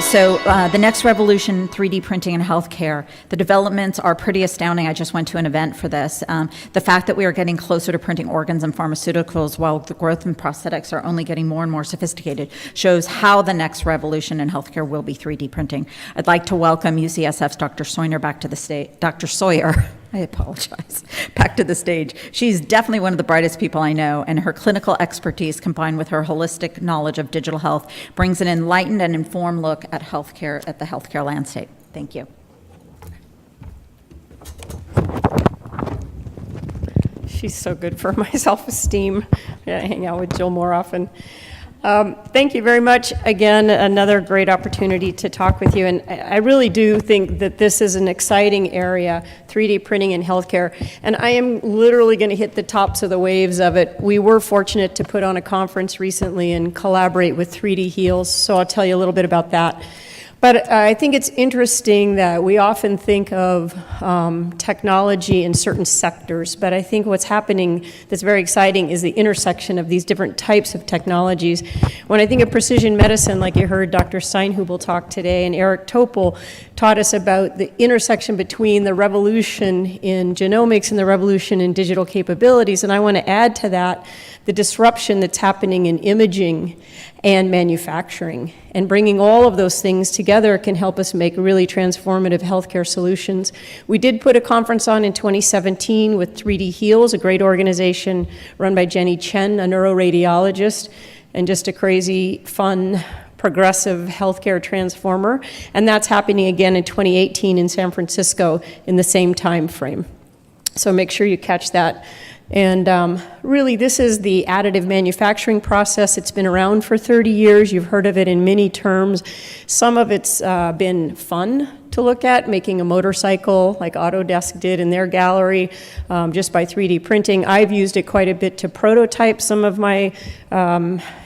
So the next revolution, 3D printing in healthcare, the developments are pretty astounding. I just went to an event for this. The fact that we are getting closer to printing organs and pharmaceuticals while the growth in prosthetics are only getting more and more sophisticated shows how the next revolution in healthcare will be 3D printing. I'd like to welcome UCSF's Dr. Sawyer back to the stage. Dr. Sawyer. I apologize. Back to the stage. She's definitely one of the brightest people I know, and her clinical expertise combined with her holistic knowledge of digital health brings an enlightened and informed look at healthcare, at the healthcare landscape. Thank you. She's so good for my self-esteem. I hang out with Jill more often. Thank you very much. Again, another great opportunity to talk with you. And I really do think that this is an exciting area, 3D printing in healthcare. And I am literally going to hit the tops of the waves of it. We were fortunate to put on a conference recently and collaborate with 3D Heals. So I'll tell you a little bit about that. But I think it's interesting that we often think of technology in certain sectors, but I think what's happening that's very exciting is the intersection of these different types of technologies. When I think of precision medicine, like you heard Dr. Steinhubel talk today, and Eric Topol taught us about the intersection between the revolution in genomics and the revolution in digital capabilities, and I want to add to that the disruption that's happening in imaging and manufacturing. And bringing all of those things together can help us make really transformative healthcare solutions. We did put a conference on in 2017 with 3D Heals, a great organization run by Jenny Chen, a neuroradiologist, and just a crazy, fun, progressive healthcare transformer. And that's happening again in 2018 in San Francisco in the same time frame. So make sure you catch that. And really, this is the additive manufacturing process. It's been around for 30 years. You've heard of it in many terms. Some of it's been fun to look at, making a motorcycle like Autodesk did in their gallery just by 3D printing. I've used it quite a bit to prototype some of my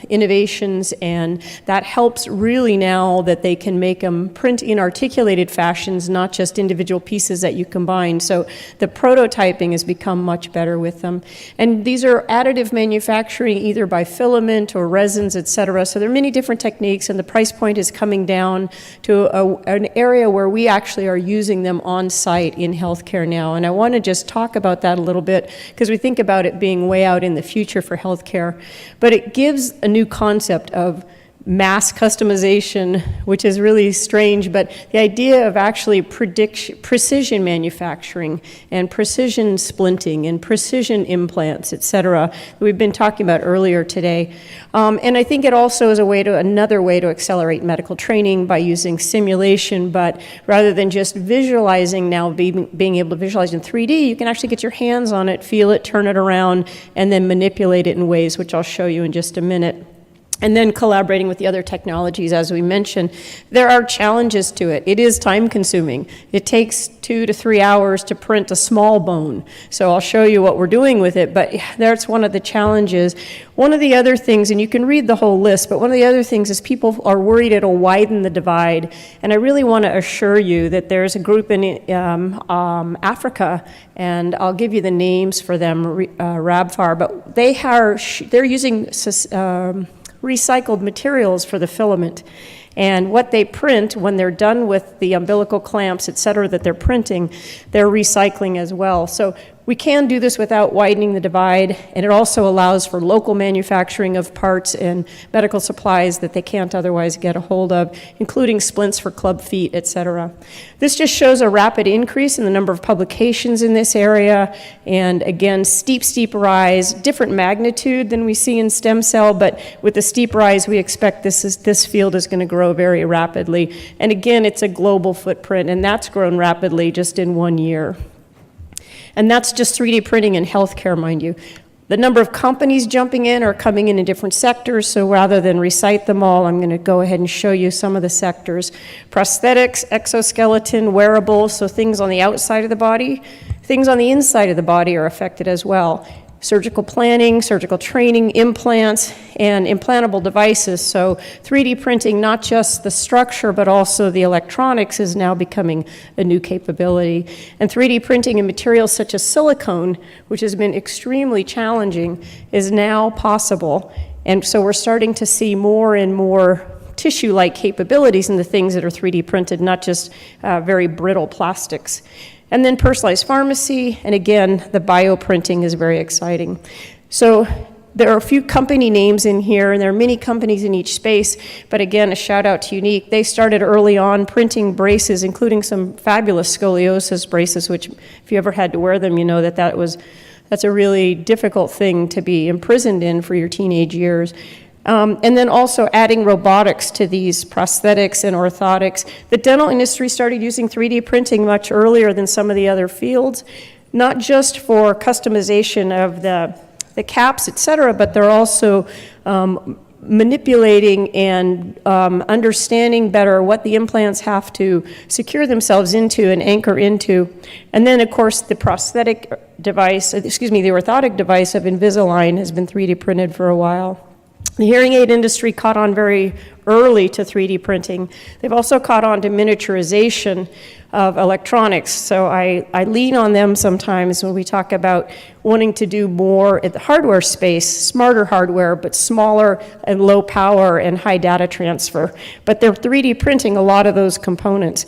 innovations, and that helps really now that they can make them print in articulated fashions, not just individual pieces that you combine. So the prototyping has become much better with them. And these are additive manufacturing either by filament or resins, et cetera. So there are many different techniques, and the price point is coming down to an area where we actually are using them on site in healthcare now. And I want to just talk about that a little bit because we think about it being way out in the future for healthcare. But it gives a new concept of mass customization, which is really strange, but the idea of actually precision manufacturing and precision splinting and precision implants, et cetera, that we've been talking about earlier today. And I think it also is another way to accelerate medical training by using simulation, but rather than just visualizing now, being able to visualize in 3D, you can actually get your hands on it, feel it, turn it around, and then manipulate it in ways which I'll show you in just a minute. And then collaborating with the other technologies, as we mentioned, there are challenges to it. It is time consuming. It takes 2 to 3 hours to print a small bone. So I'll show you what we're doing with it, but that's one of the challenges. One of the other things, and you can read the whole list, but one of the other things is people are worried it'll widen the divide. And I really want to assure you that there's a group in Africa, and I'll give you the names for them, Rabfar, but they're using recycled materials for the filament. And what they print when they're done with the umbilical clamps, et cetera, that they're printing, they're recycling as well. So we can do this without widening the divide, and it also allows for local manufacturing of parts and medical supplies that they can't otherwise get a hold of, including splints for club feet, et cetera. This just shows a rapid increase in the number of publications in this area, and again, steep rise, different magnitude than we see in stem cell, but with the steep rise, we expect this field is going to grow very rapidly. And again, it's a global footprint, and that's grown rapidly just in 1 year. And that's just 3D printing in healthcare, mind you. The number of companies jumping in are coming in different sectors, so rather than recite them all, I'm going to go ahead and show you some of the sectors. Prosthetics, exoskeleton, wearables, so things on the outside of the body. Things on the inside of the body are affected as well. Surgical planning, surgical training, implants, and implantable devices. So 3D printing, not just the structure, but also the electronics is now becoming a new capability. And 3D printing in materials such as silicone, which has been extremely challenging, is now possible. And so we're starting to see more and more tissue-like capabilities in the things that are 3D printed, not just very brittle plastics. And then personalized pharmacy, and again, the bioprinting is very exciting. So there are a few company names in here, and there are many companies in each space, but again, a shout out to Unique. They started early on printing braces, including some fabulous scoliosis braces, which if you ever had to wear them, you know that's a really difficult thing to be imprisoned in for your teenage years. And then also adding robotics to these prosthetics and orthotics. The dental industry started using 3D printing much earlier than some of the other fields, not just for customization of the caps, et cetera, but they're also manipulating and understanding better what the implants have to secure themselves into and anchor into. And then, of course, the orthotic device of Invisalign has been 3D printed for a while. The hearing aid industry caught on very early to 3D printing. They've also caught on to miniaturization of electronics. So I lean on them sometimes when we talk about wanting to do more at the hardware space, smarter hardware, but smaller and low power and high data transfer. But they're 3D printing a lot of those components,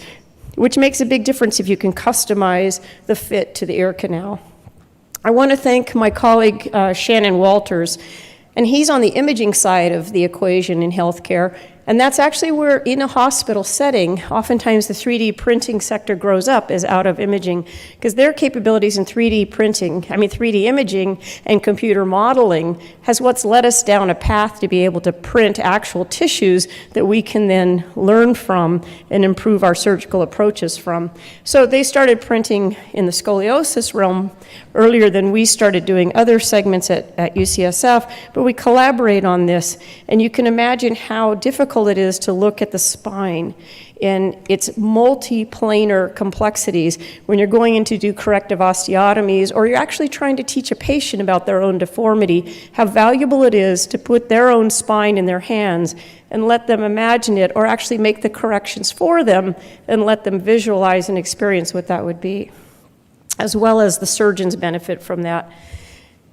which makes a big difference if you can customize the fit to the ear canal. I want to thank my colleague Shannon Walters. And he's on the imaging side of the equation in healthcare. And that's actually where, in a hospital setting, oftentimes the 3D printing sector grows up is out of imaging, because their capabilities in 3D imaging and computer modeling has what's led us down a path to be able to print actual tissues that we can then learn from and improve our surgical approaches from. So they started printing in the scoliosis realm earlier than we started doing other segments at UCSF, but we collaborate on this, and you can imagine how difficult it is to look at the spine in its multi-planar complexities when you're going in to do corrective osteotomies, or you're actually trying to teach a patient about their own deformity, how valuable it is to put their own spine in their hands and let them imagine it, or actually make the corrections for them and let them visualize and experience what that would be, as well as the surgeons benefit from that.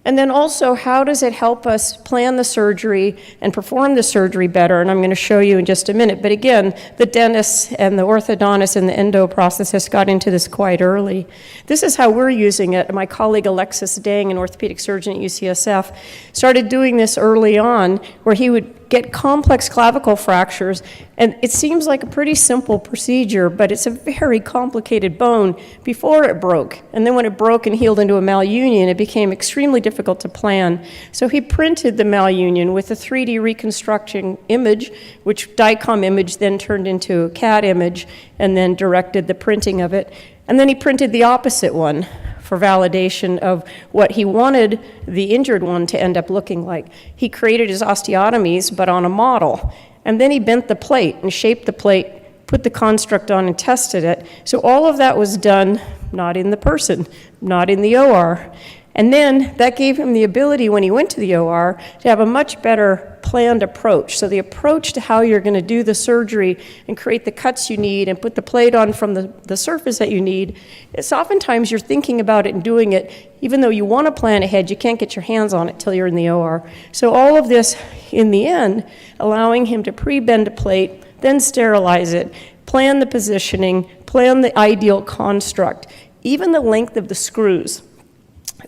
And then also, how does it help us plan the surgery and perform the surgery better? And I'm going to show you in just a minute. But again, the dentists and the orthodontists and the endoprosthetists got into this quite early. This is how we're using it. My colleague Alexis Dang, an orthopedic surgeon at UCSF, started doing this early on, where he would get complex clavicle fractures, and it seems like a pretty simple procedure, but it's a very complicated bone before it broke. And then when it broke and healed into a malunion, it became extremely difficult to plan. So he printed the malunion with a 3D reconstruction image, which DICOM image then turned into a CAD image, and then directed the printing of it. And then he printed the opposite one for validation of what he wanted the injured one to end up looking like. He created his osteotomies, but on a model. And then he bent the plate and shaped the plate, put the construct on and tested it. So all of that was done not in the person, not in the OR. And then that gave him the ability, when he went to the OR, to have a much better planned approach. So the approach to how you're going to do the surgery and create the cuts you need and put the plate on from the surface that you need, it's oftentimes you're thinking about it and doing it, even though you want to plan ahead, you can't get your hands on it till you're in the OR. So all of this, in the end, allowing him to pre-bend a plate, then sterilize it, plan the positioning, plan the ideal construct, even the length of the screws.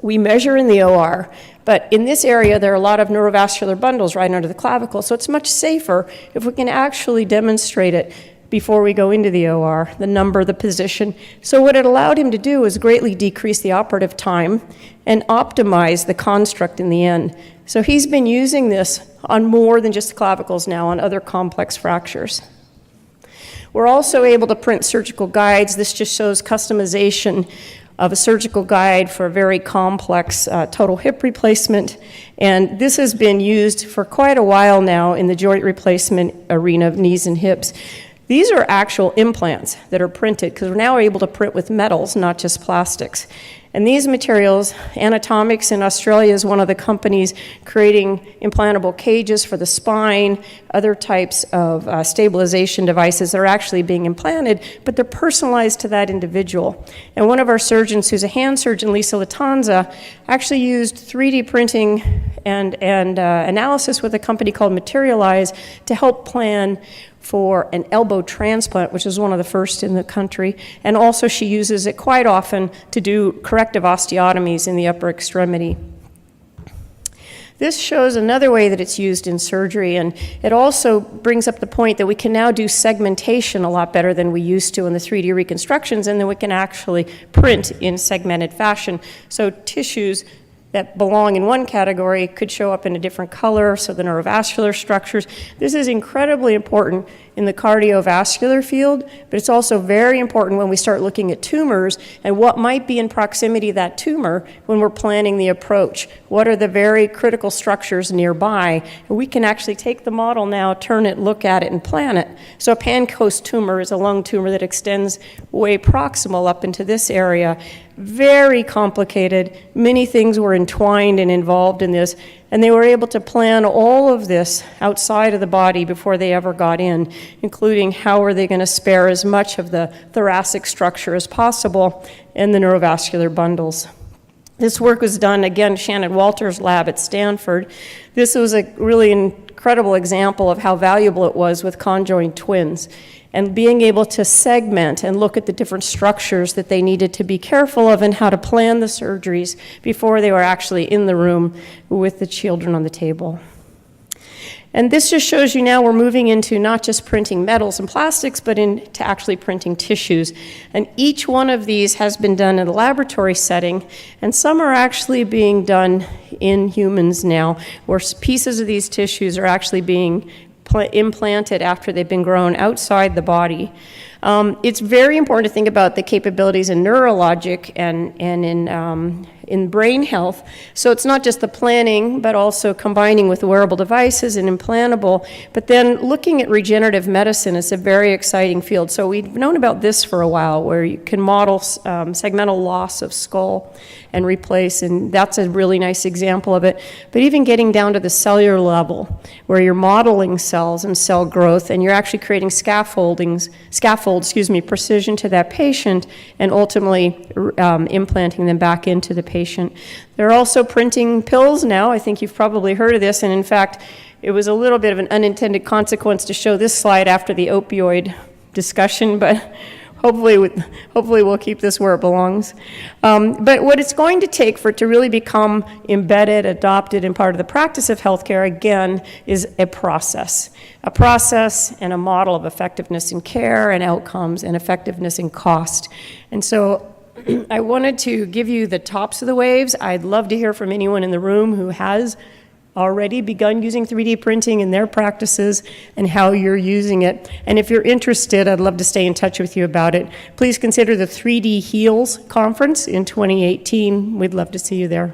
We measure in the OR, but in this area there are a lot of neurovascular bundles right under the clavicle, so it's much safer if we can actually demonstrate it before we go into the OR, the number, the position. So what it allowed him to do is greatly decrease the operative time and optimize the construct in the end. So he's been using this on more than just clavicles now, on other complex fractures. We're also able to print surgical guides. This just shows customization of a surgical guide for a very complex total hip replacement. And this has been used for quite a while now in the joint replacement arena of knees and hips. These are actual implants that are printed, because we're now able to print with metals, not just plastics. And these materials, Anatomics in Australia is one of the companies creating implantable cages for the spine, other types of stabilization devices that are actually being implanted, but they're personalized to that individual. And one of our surgeons, who's a hand surgeon, Lisa Latanza, actually used 3D printing and analysis with a company called Materialize to help plan for an elbow transplant, which is one of the first in the country. And also she uses it quite often to do corrective osteotomies in the upper extremity. This shows another way that it's used in surgery, and it also brings up the point that we can now do segmentation a lot better than we used to in the 3D reconstructions, and then we can actually print in segmented fashion. So tissues that belong in one category could show up in a different color, so the neurovascular structures. This is incredibly important in the cardiovascular field, but it's also very important when we start looking at tumors and what might be in proximity to that tumor when we're planning the approach. What are the very critical structures nearby? And we can actually take the model now, turn it, look at it, and plan it. So a Pancoast tumor is a lung tumor that extends way proximal up into this area. Very complicated. Many things were entwined and involved in this, and they were able to plan all of this outside of the body before they ever got in, including how are they going to spare as much of the thoracic structure as possible and the neurovascular bundles. This work was done, again, Shannon Walter's lab at Stanford. This was a really incredible example of how valuable it was with conjoined twins, and being able to segment and look at the different structures that they needed to be careful of and how to plan the surgeries before they were actually in the room with the children on the table. And this just shows you now we're moving into not just printing metals and plastics, but into actually printing tissues. And each one of these has been done in a laboratory setting, and some are actually being done in humans now, where pieces of these tissues are actually being implanted after they've been grown outside the body. It's very important to think about the capabilities in neurologic and in brain health. So it's not just the planning, but also combining with wearable devices and implantable. But then looking at regenerative medicine is a very exciting field. So we've known about this for a while, where you can model segmental loss of skull and replace, and that's a really nice example of it. But even getting down to the cellular level, where you're modeling cells and cell growth, and you're actually creating scaffolds, precision to that patient, and ultimately implanting them back into the patient. They're also printing pills now. I think you've probably heard of this, and in fact, it was a little bit of an unintended consequence to show this slide after the opioid discussion, but hopefully we'll keep this where it belongs. But what it's going to take for it to really become embedded, adopted, and part of the practice of healthcare, again, is a process and a model of effectiveness in care and outcomes and effectiveness in cost. And so I wanted to give you the tops of the waves. I'd love to hear from anyone in the room who has already begun using 3D printing in their practices and how you're using it. And if you're interested, I'd love to stay in touch with you about it. Please consider the 3D Heals conference in 2018. We'd love to see you there.